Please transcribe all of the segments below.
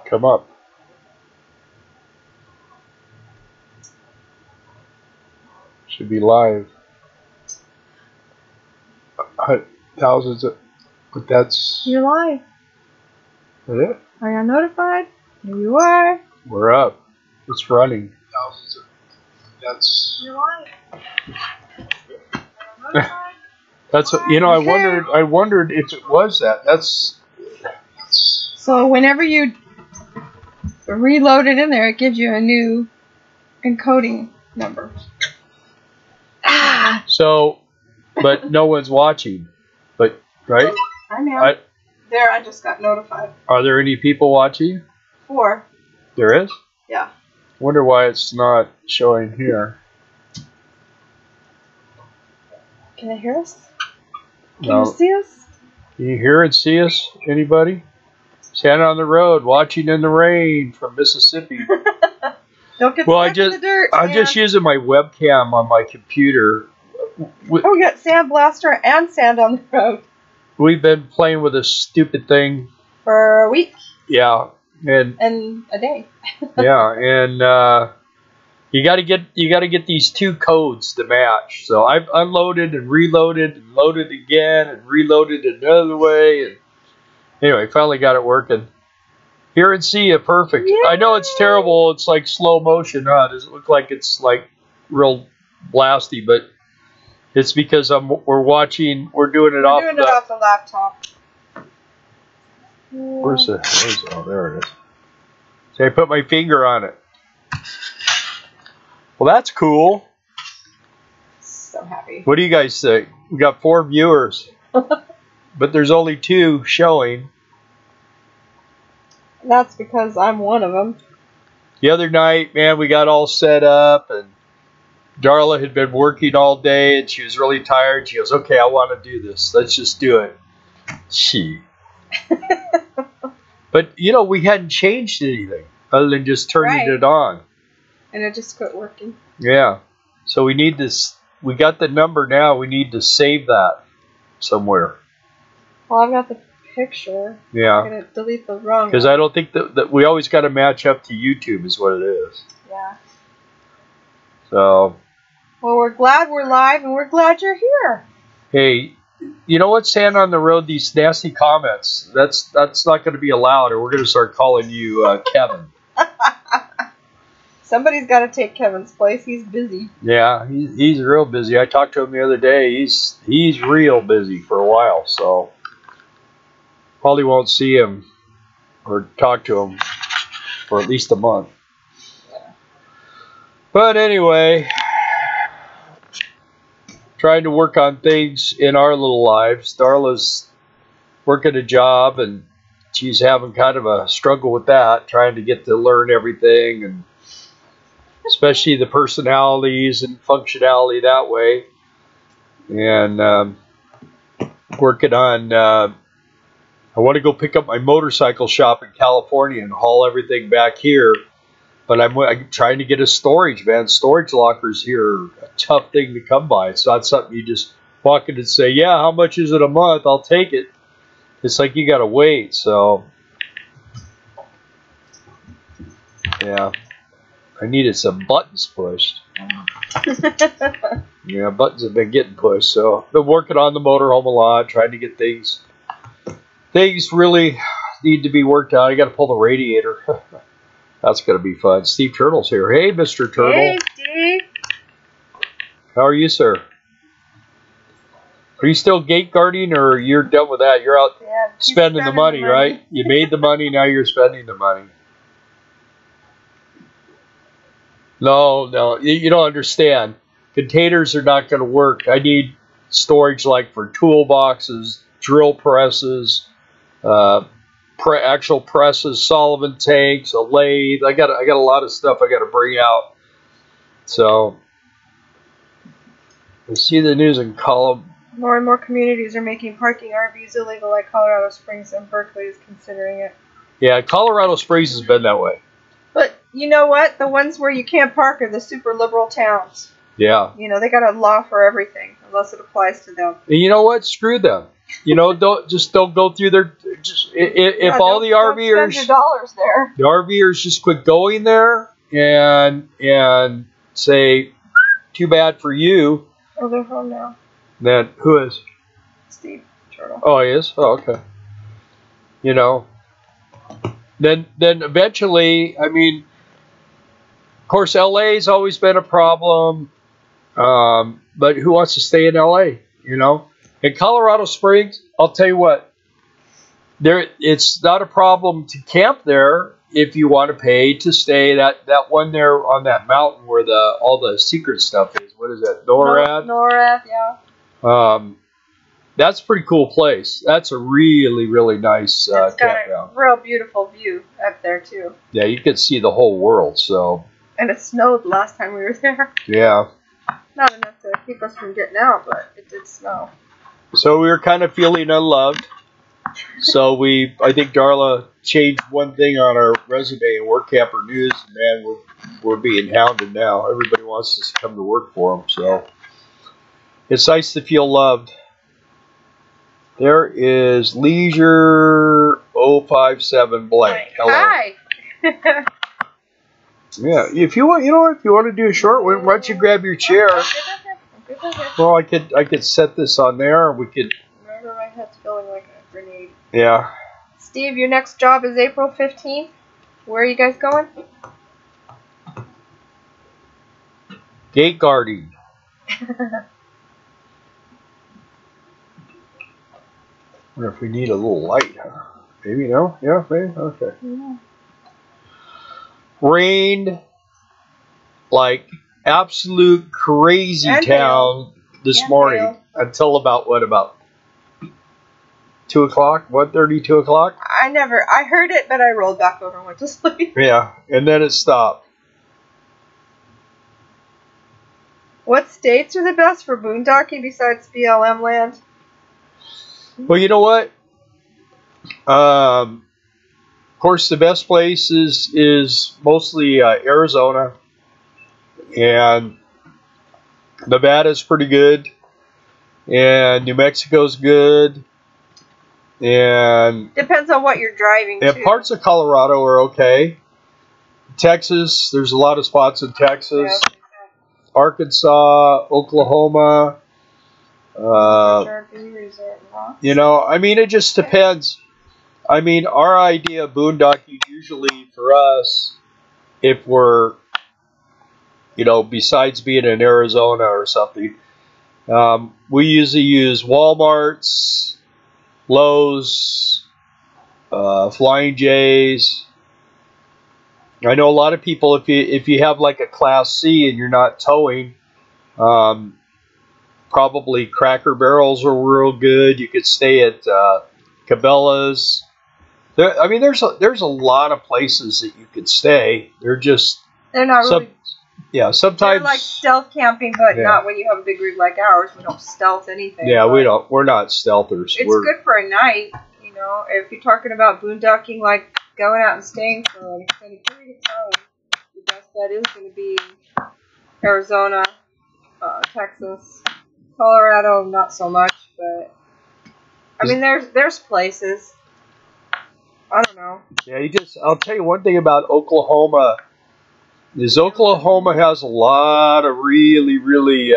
Come up. Should be live. Thousands of, but that's... You're live. Is it? Are you notified? Here you are. We're up. It's running. Thousands of, that's... You're live. Notified? That's, you know, I wondered if it was that. That's... So whenever you reload it in there, it gives you a new encoding number. So, but no one's watching. But, right? I know. There, I just got notified. Are there any people watching? 4. There is? Yeah. Wonder why it's not showing here. Can they hear us? Can No. you see us? Can you hear and see us? Anybody? Standing on the road, watching in the rain from Mississippi. Don't get stuck in the dirt. I'm just using my webcam on my computer. Oh, we got Sand Blaster and Sand on the road. We've been playing with this stupid thing for a week. Yeah, and a day. Yeah, and you got to get these 2 codes to match. So I've unloaded and reloaded and loaded again and reloaded another way. And anyway, finally got it working. Hear and see it perfect. Yay! I know it's terrible. It's like slow motion, huh? Does it look like it's like real blasty? But it's because we're doing it off the laptop. Where's oh, there it is. See, I put my finger on it. Well, that's cool. So happy. What do you guys think? We got 4 viewers, but there's only 2 showing. That's because I'm one of them. The other night, man, we got all set up, and Darla had been working all day, and she was really tired. She goes, "Okay, I want to do this. Let's just do it." But, you know, we hadn't changed anything other than just turning it on. And it just quit working. Yeah. So we need this. We got the number now. We need to save that somewhere. Well, I've got the picture. Yeah. I'm going to delete the wrong one. Because I don't think that we always got to match up to YouTube is what it is. Yeah. So. Well, we're glad we're live, and we're glad you're here. Hey, you know what? Stand on the road. These nasty comments. That's not going to be allowed, or we're going to start calling you Kevin. Somebody's got to take Kevin's place. He's busy. Yeah, he's real busy. I talked to him the other day. He's real busy for a while, so probably won't see him or talk to him for at least a month. But anyway, trying to work on things in our little lives. Darla's working a job, and she's having kind of a struggle with that, trying to get to learn everything, and especially the personalities and functionality that way. And working on, I want to go pick up my motorcycle shop in California and haul everything back here. But I'm trying to get a storage, man. Storage lockers here are a tough thing to come by. It's not something you just walk in and say, yeah, how much is it a month? I'll take it. It's like you got to wait. So, yeah. I needed some buttons pushed. Yeah, buttons have been getting pushed. So, I've been working on the motorhome a lot, trying to get things really need to be worked out. I got to pull the radiator. That's going to be fun. Steve Turtle's here. Hey, Mr. Turtle. Hey, Steve. How are you, sir? Are you still gate guarding, or you're done with that? You're out spending the money, right? You made the money, now you're spending the money. No, you don't understand. Containers are not going to work. I need storage like for toolboxes, drill presses, actual presses, Sullivan tanks, a lathe. I got a lot of stuff I got to bring out. So I see the news in column. More and more communities are making parking RVs illegal, like Colorado Springs, and Berkeley is considering it. Yeah, Colorado Springs has been that way. But you know what? The ones where you can't park are the super liberal towns. Yeah. You know, they got a law for everything, unless it applies to them. And you know what? Screw them. You know, don't go through if all the RVers, don't spend your dollars there. The RVers just quit going there and say, too bad for you. Oh, they're home now. Then who is? Steve Turtle. Oh, he is? Oh, okay. You know, then eventually, I mean, of course, LA's always been a problem, but who wants to stay in LA, you know? In Colorado Springs, I'll tell you what, it's not a problem to camp there if you want to pay to stay. That one there on that mountain where all the secret stuff is. What is that? NORAD? NORAD, yeah. That's a pretty cool place. That's a really, really nice campground. It's got a real beautiful view up there, too. Yeah, you could see the whole world, so. And it snowed last time we were there. Yeah. Not enough to keep us from getting out, but it did snow. So we were kind of feeling unloved. So I think Darla changed one thing on our resume in Work Camper News, and man, we're being hounded now. Everybody wants us to come to work for them, so it's nice to feel loved. There is Leisure 057 blank. Hello. Hi. Yeah, if you want, if you want to do a short one, why don't you grab your chair? Well, I could set this on there, and we could. Remember, my head's feeling like a grenade. Yeah. Steve, your next job is April 15th. Where are you guys going? Gate guarding. Wonder if we need a little light, huh? Maybe no? Yeah, maybe? Okay. Yeah. Rained like absolute crazy town this morning until about 2 o'clock? 1:30, 2 o'clock? I heard it, but I rolled back over and went to sleep. Yeah, and then it stopped. What states are the best for boondocking besides BLM land? Well, you know what? Of course, the best place is mostly Arizona, and Nevada's pretty good, and New Mexico's good, and depends on what you're driving. And parts of Colorado are okay. Texas, there's a lot of spots in Texas. Yeah. Arkansas, Oklahoma. You know, I mean, it just depends. I mean, our idea of boondocking usually for us, if we're, besides being in Arizona or something, we usually use Walmarts, Lowe's, Flying J's. I know a lot of people, if you have like a Class C and you're not towing, probably Cracker Barrels are real good. You could stay at Cabela's. There's a lot of places that you could stay. They're not really. Yeah, sometimes. They're like stealth camping, but not when you have a big rig like ours. We don't stealth anything. Yeah, we don't. We're not stealthers. It's good for a night. If you're talking about boondocking, like going out and staying for an extended period of time, the best bet is going to be Arizona, Texas, Colorado, not so much, but I mean, there's places. I don't know. Yeah, I'll tell you one thing about Oklahoma is Oklahoma has a lot of really, really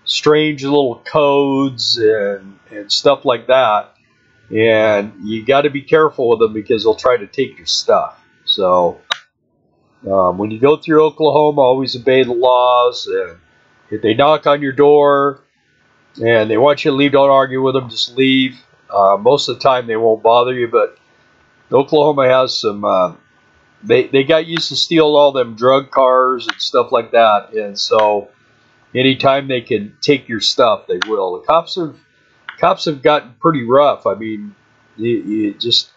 strange little codes and stuff like that. And you got to be careful with them because they'll try to take your stuff. So when you go through Oklahoma, always obey the laws. And if they knock on your door and they want you to leave, don't argue with them. Just leave. Most of the time they won't bother you. But Oklahoma has some. They got used to steal all them drug cars and stuff like that. And so anytime they can take your stuff, they will. The cops have gotten pretty rough. I mean, you just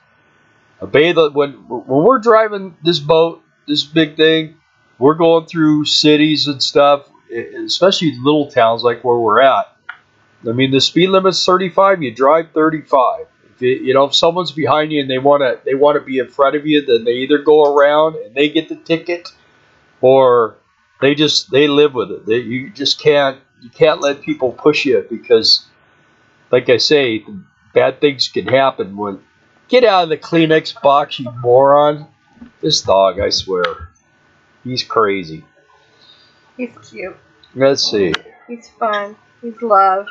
obey when we're driving this boat, this big thing, we're going through cities and stuff, especially little towns like where we're at. I mean, the speed limit's 35. You drive 35. If someone's behind you and they want to be in front of you, then they either go around and they get the ticket, or they live with it. You can't let people push you because, like I say, bad things can happen when Get out of the Kleenex box, you moron. This dog, I swear. He's crazy. He's cute. Let's see. He's fun. He's love.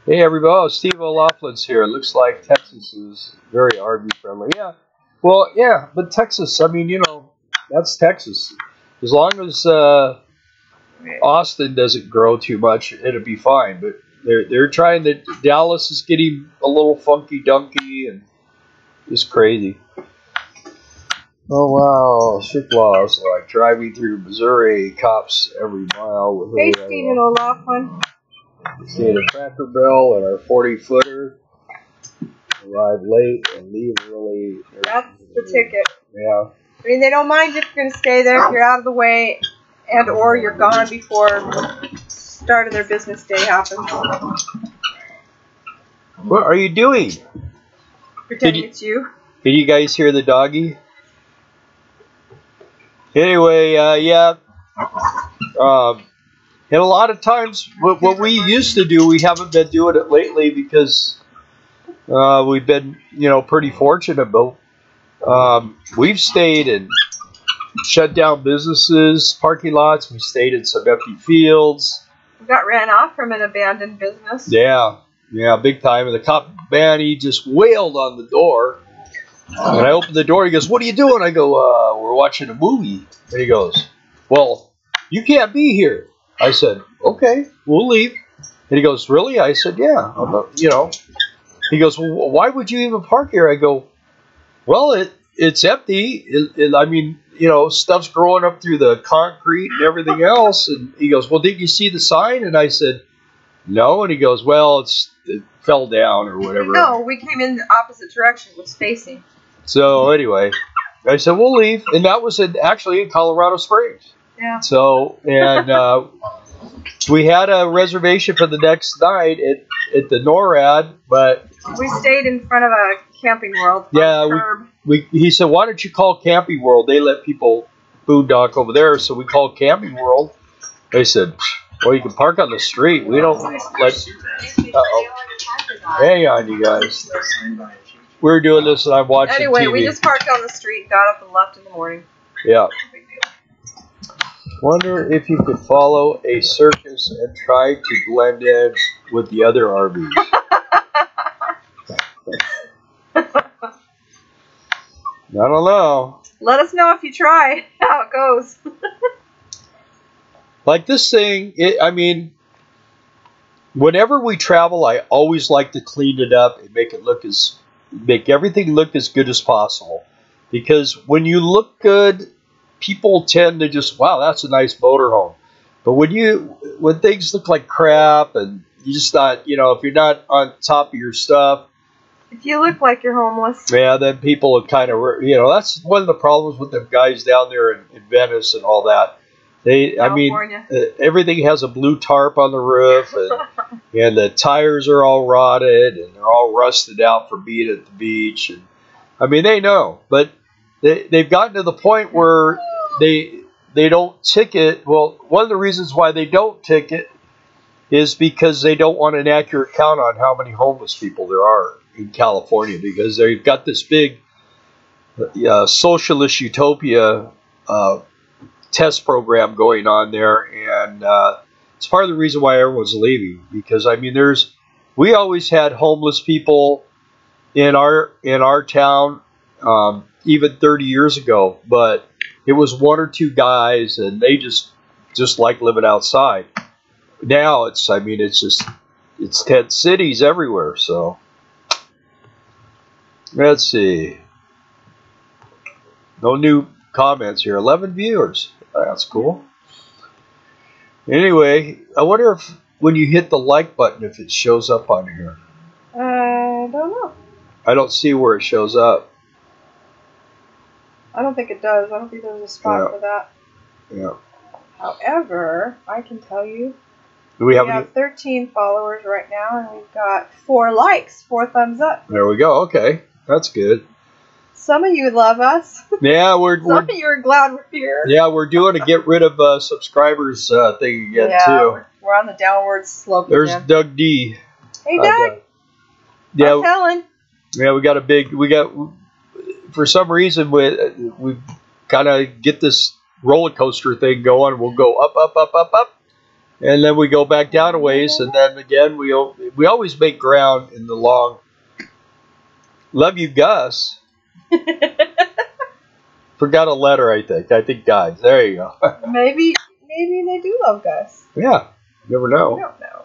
Hey, everybody. Oh, Steve O'Loughlin's here. It looks like Texas is very RV friendly. Yeah. Well, yeah, but Texas, I mean, you know, that's Texas. As long as Austin doesn't grow too much, it'll be fine. But they're trying to. Dallas is getting a little funky dunky and just crazy. Oh wow, strict laws like driving through Missouri, cops every mile. With Hey, Stephen O'Loughlin. See the Cracker Barrel and our 40-footer. Arrive late and leave early. That's the ticket. Yeah. I mean, they don't mind if you're going to stay there if you're out of the way and or you're gone before the start of their business day happens. What are you doing? Pretending it's you. Did you guys hear the doggy? Anyway, yeah. And a lot of times, what we used to do, we haven't been doing it lately because we've been, you know, pretty fortunate. But we've stayed and shut down businesses, parking lots. We stayed in some empty fields. We got ran off from an abandoned business. Yeah, big time. And the cop man, he just wailed on the door. And I opened the door. He goes, "What are you doing?" I go, "We're watching a movie." And he goes, "Well, you can't be here." I said, "Okay, we'll leave." And he goes, "Really?" I said, "Yeah, I'm not, you know." He goes, "Well, why would you even park here?" I go, "Well, it's empty. I mean, you know, stuff's growing up through the concrete and everything else." And he goes, "Well, did you see the sign?" And I said, "No." And he goes, "Well, it fell down or whatever." No, we came in the opposite direction. It was facing. So anyway, I said, "We'll leave." And that was actually in Colorado Springs. Yeah. So, and we had a reservation for the next night at the NORAD, but we stayed in front of a Camping World. Yeah, he said, "Why don't you call Camping World? They let people boondock over there." So we called Camping World. They said, "Well, you can park on the street. We don't let." Hang on, you guys. We're doing this, and I'm watching Anyway, TV. we just parked on the street, got up and left in the morning. Yeah. Wonder if you could follow a circus and try to blend in with the other RVs. I don't know. Let us know if you try how it goes. Like this thing, I mean, whenever we travel, I always like to clean it up and make everything look as good as possible. Because when you look good, people tend to just, wow, that's a nice motorhome. But when things look like crap and you just not, you know, if you're not on top of your stuff. If you look like you're homeless. Yeah, then people are kind of, you know, that's one of the problems with the guys down there in Venice and all that. California. I mean, everything has a blue tarp on the roof and the tires are all rotted and they're all rusted out from being at the beach. And I mean, they know, but they've gotten to the point where they don't ticket. Well, one of the reasons why they don't ticket is because they don't want an accurate count on how many homeless people there are in California, because they've got this big socialist utopia test program going on there, and it's part of the reason why everyone's leaving. Because I mean, we always had homeless people in our town, even 30 years ago, but it was one or two guys, and they just like living outside. Now it's tent cities everywhere. So let's see. No new comments here. 11 viewers. That's cool. Anyway, I wonder if when you hit the like button, if it shows up on here. I don't know. I don't see where it shows up. I don't think it does. I don't think there's a spot for that. Yeah. However, I can tell you, we have 13 followers right now, and we've got 4 likes, 4 thumbs up. There we go. Okay, that's good. Some of you love us. Yeah, some of you are glad we're here. Yeah, we're doing a get rid of subscribers thing again too. We're on the downward slope. There's again. Doug D. Hey, Doug. Yeah. How's Helen? Yeah, for some reason, we kind of get this roller coaster thing going. We'll go up, up, up, up, up, and then we go back down a ways, and then again, we always make ground in the long. Love you, Gus. Forgot a letter, I think. I think guys. There you go. Maybe they do love Gus. Yeah, you never know. I don't know.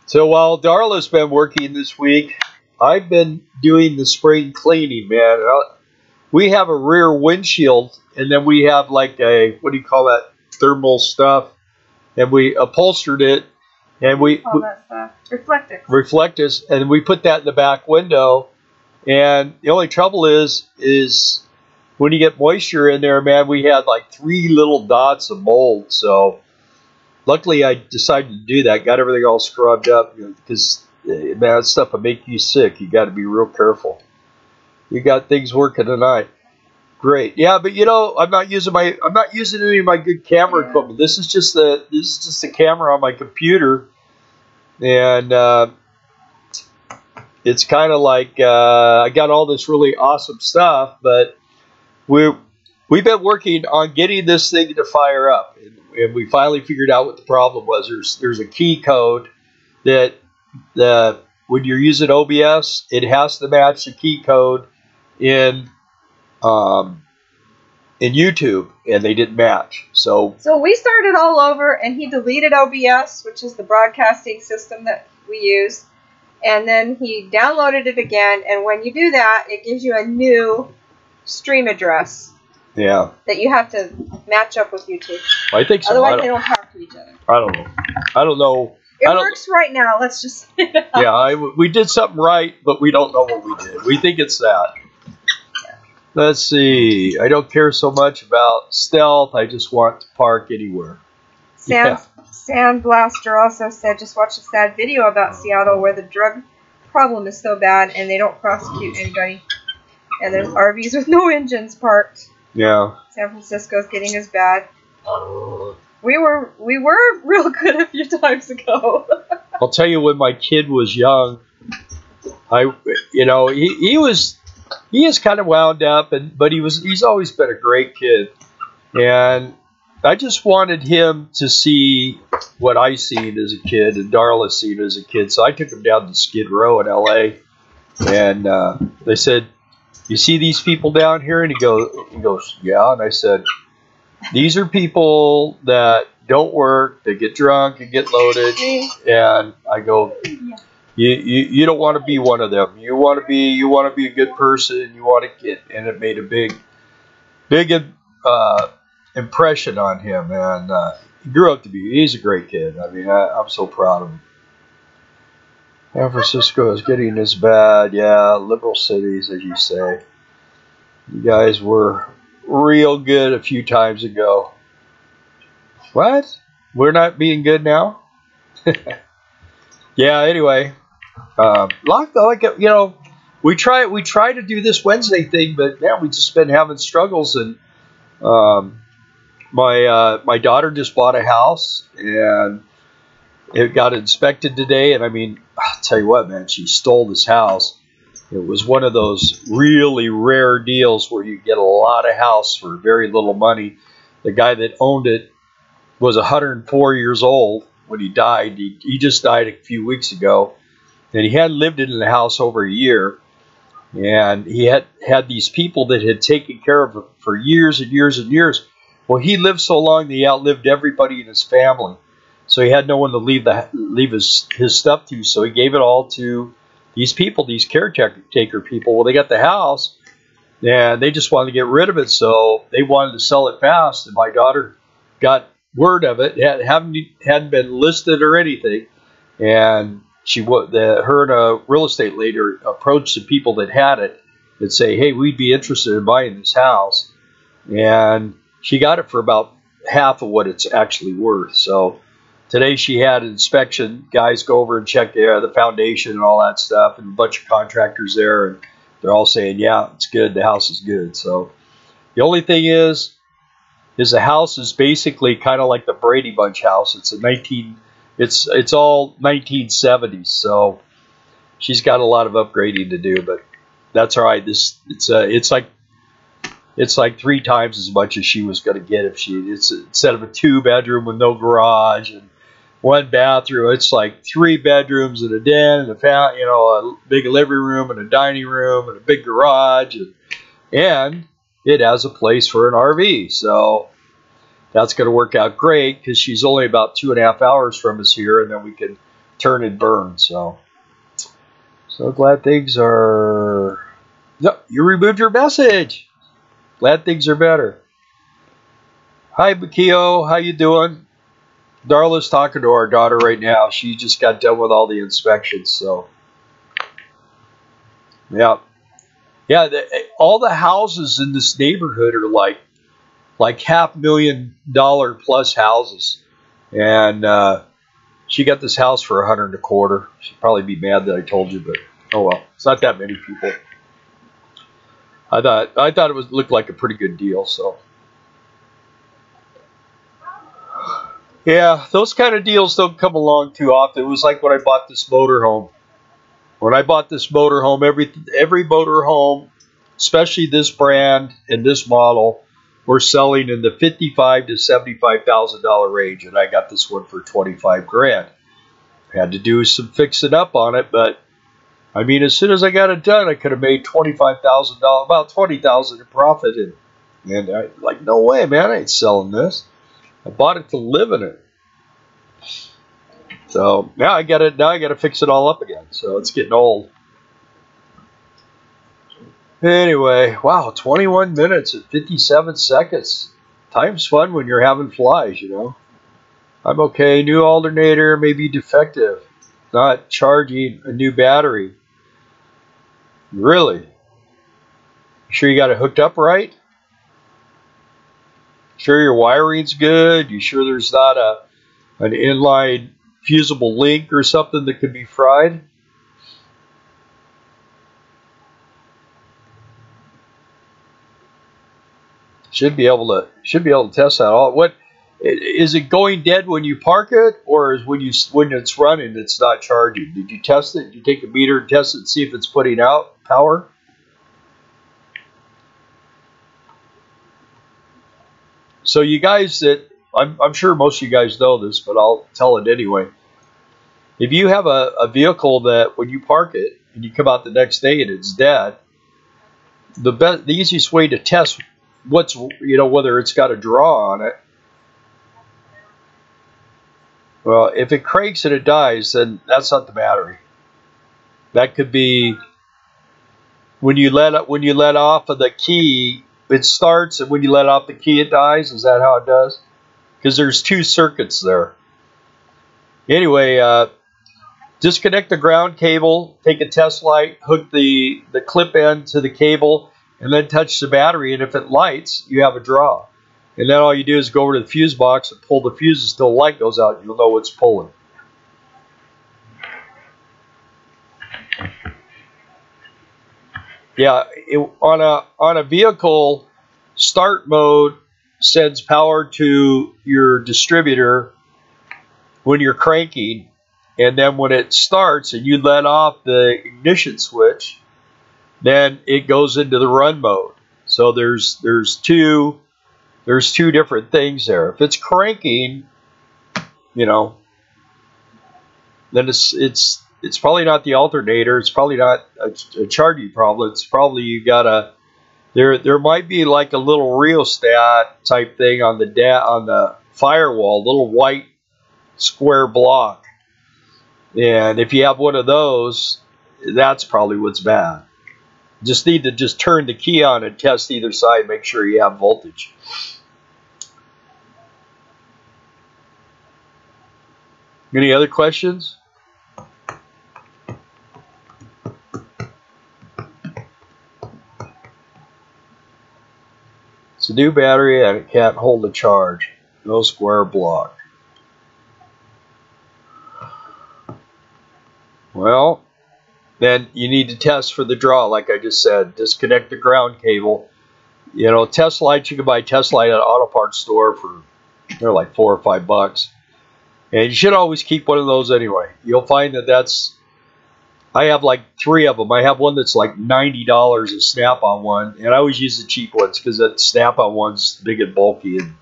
So while Darla's been working this week, I've been doing the spring cleaning, man. We have a rear windshield, and then we have like a, what do you call that, thermal stuff, and we upholstered it, and we all that stuff. Reflectors, and we put that in the back window. And the only trouble is when you get moisture in there, man, we had like 3 little dots of mold. So luckily I decided to do that, got everything all scrubbed up, because man, that stuff will make you sick. You got to be real careful. You got things working tonight. Great. Yeah, but I'm not using any of my good camera equipment. This is just the camera on my computer, and it's kind of like I got all this really awesome stuff, but we've been working on getting this thing to fire up, and we finally figured out what the problem was. There's a key code that when you're using OBS, it has to match the key code in YouTube, and they didn't match. So we started all over, and he deleted OBS, which is the broadcasting system that we use, and then he downloaded it again. And when you do that, it gives you a new stream address. Yeah. That you have to match up with YouTube. I think so. Otherwise, they don't talk to each other. I don't know. It works right now. Let's just. Yeah, we did something right, but we don't know what we did. We think it's that. Let's see. I don't care so much about stealth. I just want to park anywhere. Sandblaster also said, just watch a sad video about Seattle where the drug problem is so bad and they don't prosecute anybody. And there's RVs with no engines parked. Yeah. San Francisco's getting as bad. We were real good a few times ago. I'll tell you, when my kid was young, he is kind of wound up, but he's always been a great kid, and I just wanted him to see what I seen as a kid and Darla seen as a kid. So I took him down to Skid Row in LA, and they said, "You see these people down here?" And he goes, "Yeah." And I said, "These are people that don't work, they get drunk and get loaded." And I go, You don't want to be one of them. You want to be a good person. You want to get, and it made a big impression on him. And he grew up to be. He's a great kid. I mean, I'm so proud of him. San Francisco is getting this bad. Yeah, liberal cities, as you say. You guys were real good a few times ago. What? We're not being good now? Yeah. Anyway. We try to do this Wednesday thing, but man, we just been having struggles. And my daughter just bought a house, and it got inspected today. And I mean, I'll tell you what, man, she stole this house. It was one of those really rare deals where you get a lot of house for very little money. The guy that owned it was 104 years old when he died. He just died a few weeks ago. And he hadn't lived in the house over a year, and he had these people that had taken care of him for years and years and years. Well, he lived so long that he outlived everybody in his family, so he had no one to leave his stuff to. So he gave it all to these people, these caretaker people. Well, they got the house, and they just wanted to get rid of it, so they wanted to sell it fast. And my daughter got word of it. It hadn't been listed or anything, and her and a real estate lady approached the people that had it and say, "Hey, we'd be interested in buying this house." And she got it for about half of what it's actually worth. So today she had an inspection. Guys go over and check the foundation and all that stuff, and a bunch of contractors there, and they're all saying, "Yeah, it's good. The house is good." So the only thing is the house is basically kind of like the Brady Bunch house. It's all 1970s. So she's got a lot of upgrading to do, but that's all right. It's like 3 times as much as she was going to get if it's instead of a 2-bedroom with no garage and 1 bathroom, it's like 3 bedrooms and a den and a big living room and a dining room and a big garage, and it has a place for an RV. So that's going to work out great because she's only about 2.5 hours from us here, and then we can turn and burn. So glad things are. No, you removed your message. Glad things are better. Hi, Bakio. How you doing? Darla's talking to our daughter right now. She just got done with all the inspections. So, yeah. All the houses in this neighborhood are like $500,000 plus houses. And she got this house for $125. She'd probably be mad that I told you, but oh well. It's not that many people. I thought it looked like a pretty good deal. So yeah, those kind of deals don't come along too often. It was like when I bought this motorhome. When I bought this motorhome, every motorhome, especially this brand and this model, were selling in the $55,000 to $75,000 range, and I got this one for $25,000. Had to do some fixing up on it, but I mean, as soon as I got it done, I could have made $25,000, about $20,000 in profit. And I like, no way, man, I ain't selling this. I bought it to live in it. So now I got to fix it all up again. So it's getting old. Anyway, wow, 21 minutes and 57 seconds. Time's fun when you're having flies, you know. I'm okay. New alternator may be defective. Not charging a new battery. Really? Sure you got it hooked up right? Sure your wiring's good? You sure there's not an inline fusible link or something that could be fried? Should be able to test that. What is it going dead when you park it, or is when it's running it's not charging? Did you test it? Did you take a meter and test it and see if it's putting out power? So you guys I'm sure most of you guys know this, but I'll tell it anyway. If you have a vehicle that when you park it and you come out the next day and it's dead, the easiest way to test whether it's got a draw on it. Well, if it cranks and it dies, then that's not the battery. That could be when you let off of the key, it starts, and when you let off the key, it dies. Is that how it does? Because there's 2 circuits there. Anyway, disconnect the ground cable, take a test light, hook the clip end to the cable, and then touch the battery, and if it lights, you have a draw. And then all you do is go over to the fuse box and pull the fuses till the light goes out. You'll know what's pulling. Yeah, on a vehicle, start mode sends power to your distributor when you're cranking, and then when it starts and you let off the ignition switch, then it goes into the run mode. So there's two different things there. If it's cranking, then it's probably not the alternator. It's probably not a charging problem. It's probably you got there might be like a little rheostat type thing on the firewall, little white square block. And if you have one of those, that's probably what's bad. Just need to turn the key on and test either side, make sure you have voltage. Any other questions? It's a new battery and it can't hold a charge. No square block. Well, then you need to test for the draw, like I just said. Disconnect the ground cable. Test lights, you can buy test light at an auto parts store they're like $4 or $5. And you should always keep one of those anyway. You'll find that's I have like 3 of them. I have one that's like $90, a Snap-on one, and I always use the cheap ones because that Snap-on one's big and bulky and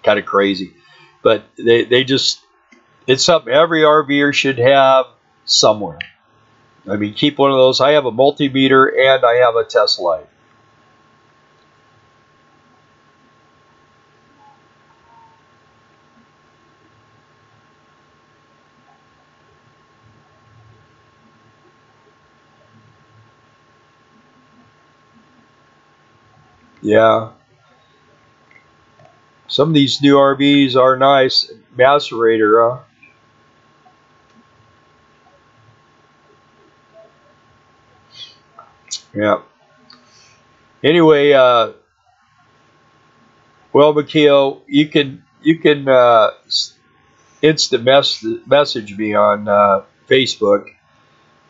kind of crazy. But they just, it's something every RVer should have somewhere. I mean, keep one of those. I have a multimeter and I have a test light. Yeah. Some of these new RVs are nice. Macerator, huh? Yeah. Anyway, well, Makio, you can instant message me on Facebook,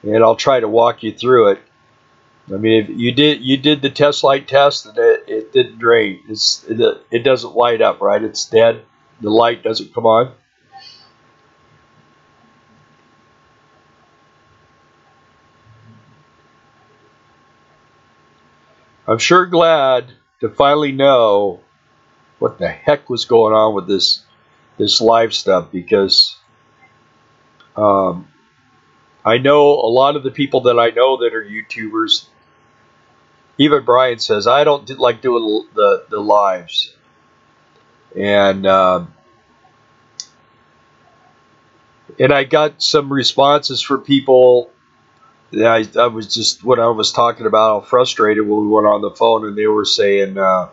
and I'll try to walk you through it. I mean, if you did the test light test, and it didn't drain. It doesn't light up, right? It's dead. The light doesn't come on. I'm sure glad to finally know what the heck was going on with this live stuff, because I know a lot of the people that I know that are YouTubers. Even Brian says I don't like doing the lives, and I got some responses from people. I was just, when I was talking about how frustrated when we went on the phone, and they were saying that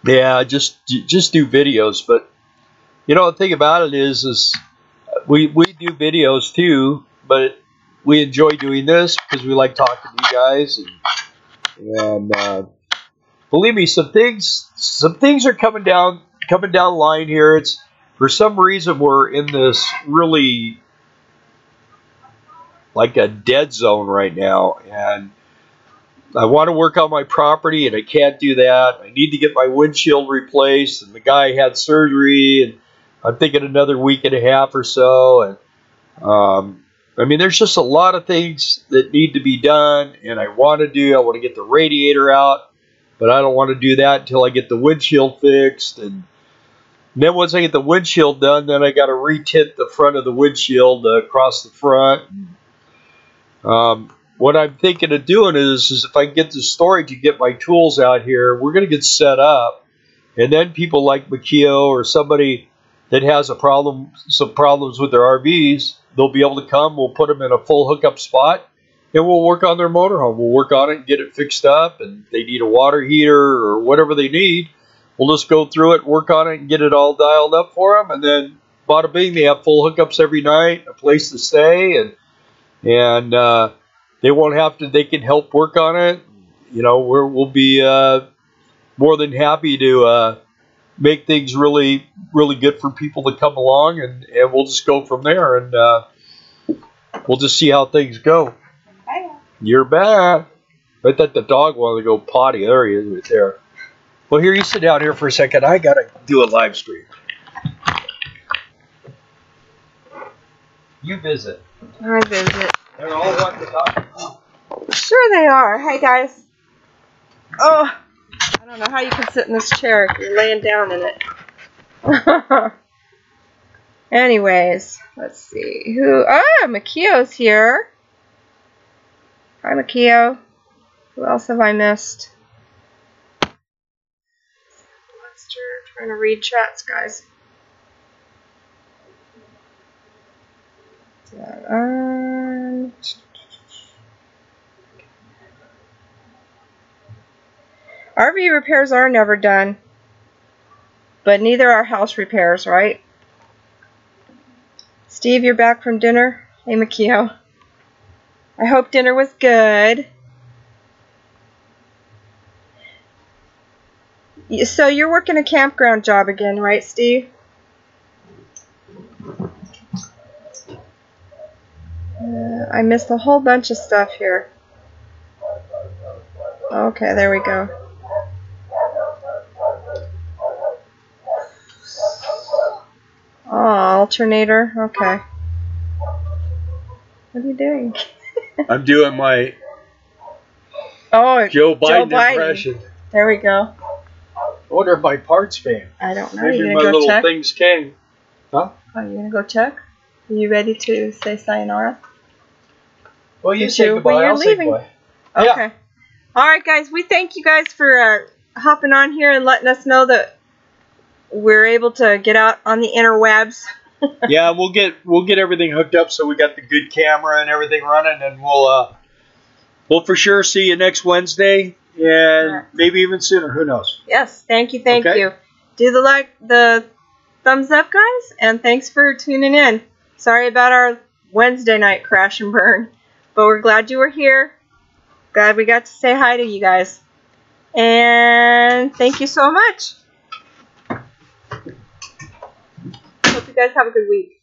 yeah, just do videos. But you know, the thing about it is we do videos too, but we enjoy doing this because we like talking to you guys, and believe me, some things are coming down the line here. It's, for some reason, we're in this really like a dead zone right now, and I want to work on my property, and I can't do that. I need to get my windshield replaced, and the guy had surgery, and I'm thinking another week and a half or so. And I mean, there's just a lot of things that need to be done, and I want to get the radiator out, but I don't want to do that until I get the windshield fixed. And then once I get the windshield done, then I got to retint the front of the windshield across the front. What I'm thinking of doing is if I get the storage and get my tools out here, we're going to get set up, and then people like Makio or somebody that has some problems with their RVs, they'll be able to come. We'll put them in a full hookup spot, and we'll work on their motorhome. We'll work on it and get it fixed up, and if they need a water heater or whatever they need, we'll just go through it, work on it, and get it all dialed up for them, and then bada bing, they have full hookups every night, a place to stay, and they won't have to. They can help work on it. You know, we'll be more than happy to make things really, really good for people to come along, and we'll just go from there, and we'll just see how things go. Hiya. You're back. I thought the dog wanted to go potty. There he is, right there. Well, here, you sit down here for a second. I gotta do a live stream. You visit. I visit. They're all wanting to talk. Sure they are. Hey guys. Oh, I don't know how you can sit in this chair if you're laying down in it. Anyways, let's see. Makio's here. Hi, Makio. Who else have I missed? Trying to read chats, guys. RV repairs are never done, but neither are house repairs, right? Steve, you're back from dinner? Hey, Makio. I hope dinner was good. So you're working a campground job again, right, Steve? I missed a whole bunch of stuff here. Okay, there we go. Oh, alternator. Okay. What are you doing? I'm doing my Oh, Joe Biden impression. There we go. I wonder if my parts came. I don't know. Maybe you my gonna go little check? things came. Huh? Oh, you gonna go check? Are you ready to say sayonara? Well, you say goodbye. You're I'll leaving. say goodbye. Okay. Yeah. All right, guys. We thank you guys for hopping on here and letting us know that we're able to get out on the interwebs. Yeah, we'll get everything hooked up so we got the good camera and everything running, and we'll for sure see you next Wednesday, and maybe even sooner. Who knows? Yes. Thank you. Thank you. Do the thumbs up, guys, and thanks for tuning in. Sorry about our Wednesday night crash and burn, but we're glad you were here. Glad we got to say hi to you guys. And thank you so much. Hope you guys have a good week.